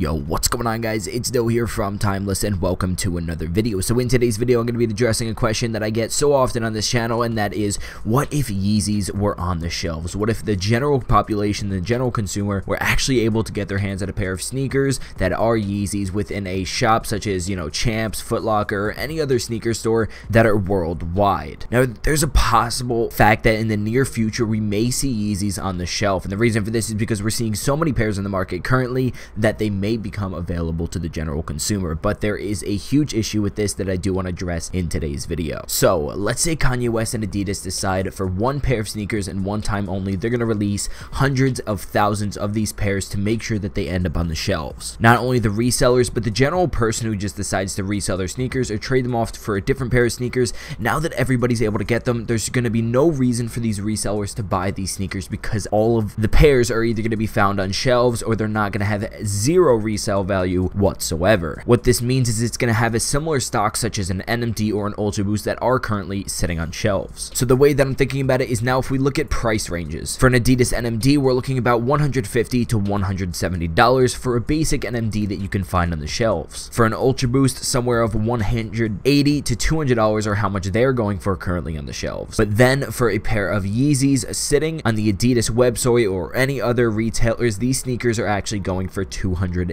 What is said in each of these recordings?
Yo, what's going on, guys? It's Doe here from Timeless, and welcome to another video. So in today's video, I'm going to be addressing a question that I get so often on this channel, and that is, what if Yeezys were on the shelves? What if the general population, the general consumer, were actually able to get their hands on a pair of sneakers that are Yeezys within a shop such as, Champs, Foot Locker, or any other sneaker store that are worldwide? Now, there's a possible fact that in the near future, we may see Yeezys on the shelf, and the reason for this is because we're seeing so many pairs in the market currently that they may become available to the general consumer. But there is a huge issue with this that I do want to address in today's video. So let's say Kanye West and Adidas decide for one pair of sneakers and one time only, they're going to release hundreds of thousands of these pairs to make sure that they end up on the shelves. Not only the resellers, but the general person who just decides to resell their sneakers or trade them off for a different pair of sneakers. Now that everybody's able to get them, there's going to be no reason for these resellers to buy these sneakers, because all of the pairs are either going to be found on shelves or they're not going to have zero resale value whatsoever. What this means is it's going to have a similar stock such as an NMD or an Ultra Boost that are currently sitting on shelves. So the way that I'm thinking about it is, now if we look at price ranges, for an Adidas NMD, we're looking about $150 to $170 for a basic NMD that you can find on the shelves. For an Ultra Boost, somewhere of $180 to $200 are how much they're going for currently on the shelves. But then for a pair of Yeezys sitting on the Adidas website or any other retailers, these sneakers are actually going for $220.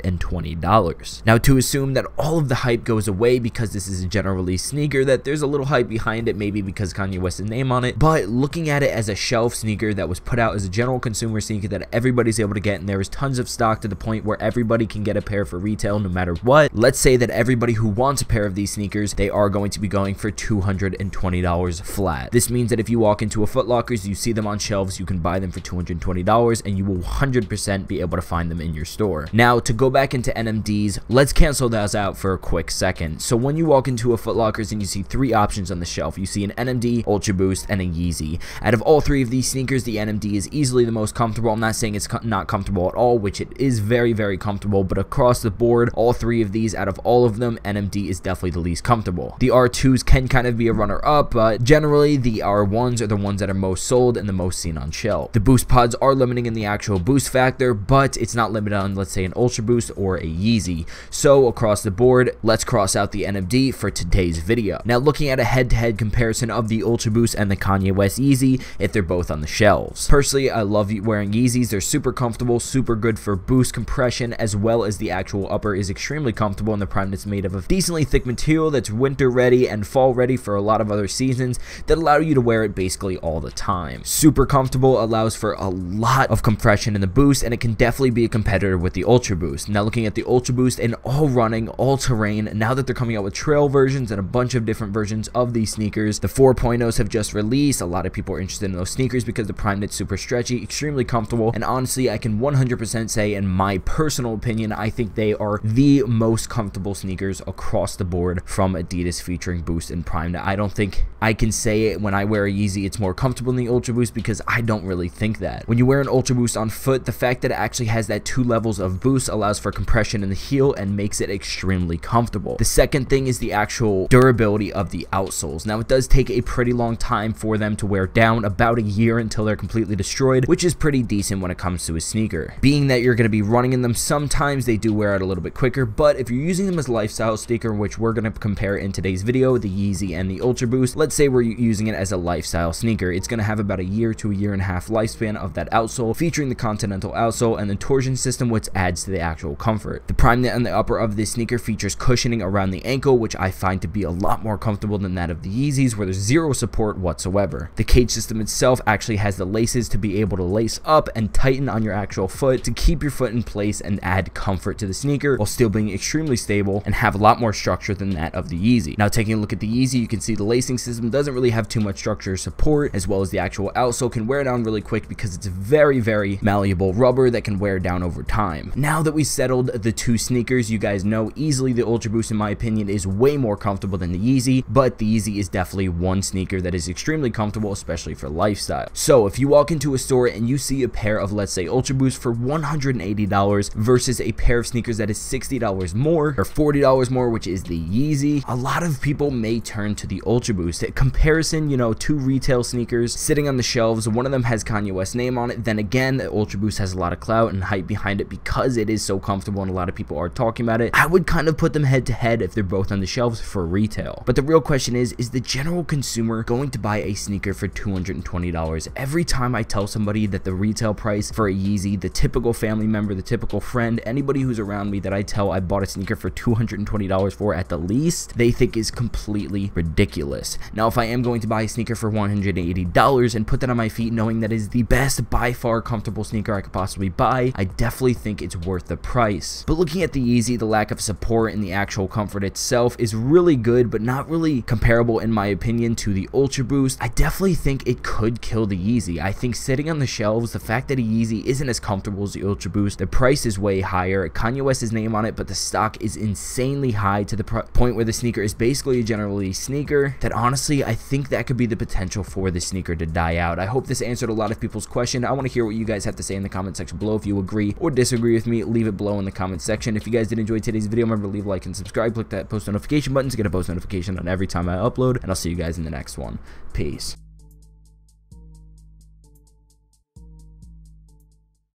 Now, to assume that all of the hype goes away because this is a general release sneaker, that there's a little hype behind it, maybe because Kanye West's name on it, but looking at it as a shelf sneaker that was put out as a general consumer sneaker that everybody's able to get, and there is tons of stock to the point where everybody can get a pair for retail no matter what. Let's say that everybody who wants a pair of these sneakers, they are going to be going for $220 flat. This means that if you walk into a Foot Lockers, you see them on shelves, you can buy them for $220 and you will 100% be able to find them in your store. Now, to go back into NMDs, let's cancel those out for a quick second. So when you walk into a Foot Lockers and you see three options on the shelf, you see an NMD, Ultra Boost, and a Yeezy. Out of all three of these sneakers, the NMD is easily the most comfortable. I'm not saying it's not comfortable at all, which it is very, very comfortable, but across the board, all three of these, out of all of them, NMD is definitely the least comfortable. The R2s can kind of be a runner-up, but generally the R1s are the ones that are most sold and the most seen on shelf. The Boost Pods are limiting in the actual boost factor, but it's not limited on, let's say, an Ultra Boost or a Yeezy. So across the board, let's cross out the NMD for today's video. Now, looking at a head-to-head comparison of the Ultra Boost and the Kanye West Yeezy, if they're both on the shelves. Personally, I love wearing Yeezys. They're super comfortable, super good for boost compression, as well as the actual upper is extremely comfortable, and the prime that's made of a decently thick material that's winter ready and fall ready for a lot of other seasons that allow you to wear it basically all the time. Super comfortable, allows for a lot of compression in the boost, and it can definitely be a competitor with the Ultra Boost. Now, looking at the Ultra Boost in all running, all terrain, now that they're coming out with trail versions and a bunch of different versions of these sneakers, the 4.0s have just released. A lot of people are interested in those sneakers because the prime knit's super stretchy, extremely comfortable, and honestly, I can 100% say, in my personal opinion, I think they are the most comfortable sneakers across the board from Adidas featuring Boost and Prime. Now, I don't think I can say it when I wear a Yeezy it's more comfortable than the Ultra Boost, because I don't really think that. When you wear an Ultra Boost on foot, the fact that it actually has that 2 levels of boost allows for compression in the heel and makes it extremely comfortable. The second thing is the actual durability of the outsoles. Now, it does take a pretty long time for them to wear down, about a year until they're completely destroyed, which is pretty decent when it comes to a sneaker. Being that you're going to be running in them, sometimes they do wear out a little bit quicker, but if you're using them as a lifestyle sneaker, which we're going to compare in today's video, the Yeezy and the Ultra Boost, let's say we're using it as a lifestyle sneaker, it's going to have about a year to a year and a half lifespan of that outsole, featuring the Continental outsole and the torsion system, which adds to the actual comfort. The prime knit on the upper of this sneaker features cushioning around the ankle, which I find to be a lot more comfortable than that of the Yeezys, where there's zero support whatsoever. The cage system itself actually has the laces to be able to lace up and tighten on your actual foot to keep your foot in place and add comfort to the sneaker while still being extremely stable and have a lot more structure than that of the Yeezy. Now, taking a look at the Yeezy, you can see the lacing system doesn't really have too much structure or support, as well as the actual outsole can wear down really quick because it's very, very malleable rubber that can wear down over time. Now that we settled the two sneakers, you guys know easily the Ultra Boost, in my opinion, is way more comfortable than the Yeezy, but the Yeezy is definitely one sneaker that is extremely comfortable, especially for lifestyle. So if you walk into a store and you see a pair of, let's say, Ultra Boost for $180 versus a pair of sneakers that is $60 more or $40 more, which is the Yeezy, a lot of people may turn to the Ultra Boost. Comparison, two retail sneakers sitting on the shelves, one of them has Kanye West's name on it, then again, the Ultra Boost has a lot of clout and hype behind it because it is so so comfortable and a lot of people are talking about it, I would kind of put them head to head if they're both on the shelves for retail. But the real question is the general consumer going to buy a sneaker for $220? Every time I tell somebody that the retail price for a Yeezy, the typical family member, the typical friend, anybody who's around me that I tell I bought a sneaker for $220 for at the least, they think is completely ridiculous. Now, if I am going to buy a sneaker for $180 and put that on my feet knowing that is the best, by far, comfortable sneaker I could possibly buy, I definitely think it's worth the price. But looking at the Yeezy, the lack of support and the actual comfort itself is really good, but not really comparable in my opinion to the Ultra Boost. I definitely think it could kill the Yeezy. I think sitting on the shelves, the fact that a Yeezy isn't as comfortable as the Ultra Boost, the price is way higher, Kanye West's name on it, but the stock is insanely high to the point where the sneaker is basically a general release sneaker, that honestly I think that could be the potential for the sneaker to die out. I hope this answered a lot of people's question. I want to hear what you guys have to say in the comment section below. If you agree or disagree with me, leave it below in the comment section. If you guys did enjoy today's video, remember to leave a like and subscribe, click that post notification button to get a post notification on every time I upload, and I'll see you guys in the next one. Peace.